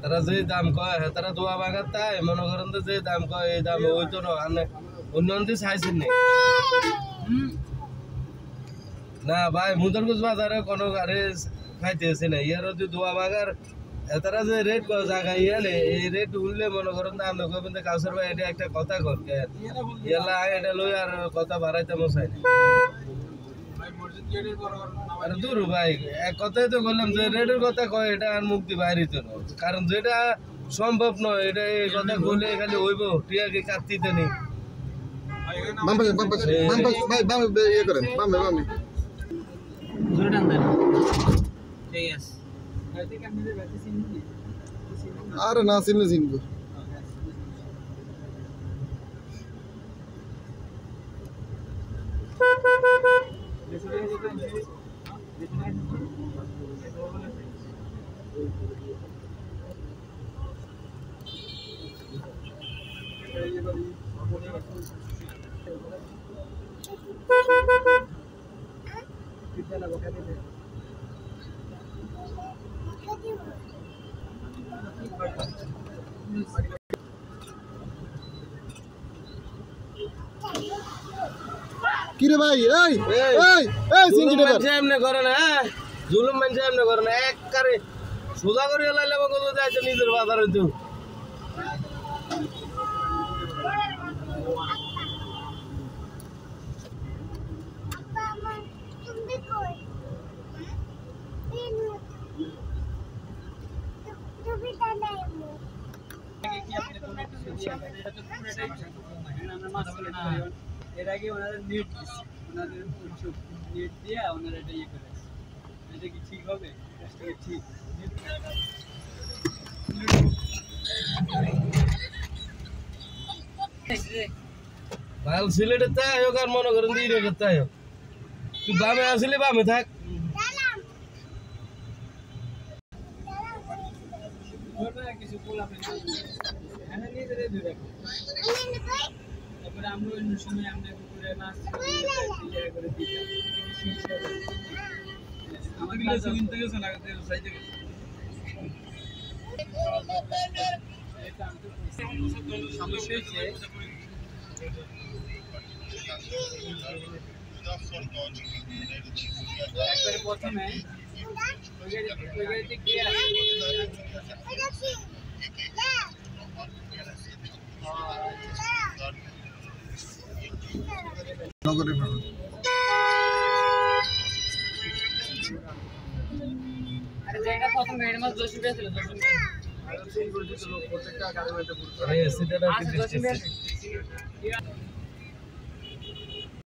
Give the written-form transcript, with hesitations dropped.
তারা যে দাম কয় তারা দোয়া বাগার তাই মনে করেন তো যে দাম কয় এই দাম ওই তো না অন্য চাইছেন নি না ভাই মুদরগুজ বাজারে কোনো গাড়ি খাইতেছে না ইয়ার যদি দোয়া বাগার তারা যে রেট জায়গা ইয়ালে এই রেট উঠলে মনে করেন না আপনি কবেন কাউসার ভাই এটা একটা কথা কর ইয়ালা এটা লই আর কথা বাড়াইতে মশাই আরে দূর ভাই এক কথাই তো বললাম যে রেটের কথা কয় এটা আর মুক্তি বাইরিত না কারণ যেটা সম্ভব নয় এটা এই কথা বলে খালি হইব টিয়াকে কাটতিতে নেই আরে না চিনলে চিনবো কিরে ভাই এই এই এই সিনজি দেবার এমনি করে না জুলুম মানুষ এমনি করে না একবারে সোজা করে লাইলে কত যাইতো নিজের বাজারে তো এর আগে ওনারা নেট দিচ্ছে ওনাদের নেট দিয়ে ওনারা এটা ইয়ে করে এটা কি ঠিক হবে ঠিক ভাল সিলেটে তাই হোক আর মনে করেন দিয়ে রেখে তাই হোক তুই বামে আসলে বামে থাক কিছু বললাম তারপরে আমরা অন্য সময় আমরা পুকুরে মাছ করে সমস্যা হয়েছে একবারে প্রথমে আরে যেটা প্রথম গাড়ি মাছ 10 টাকা ছিল 10 টাকা প্রত্যেকটা গাড়ি মধ্যে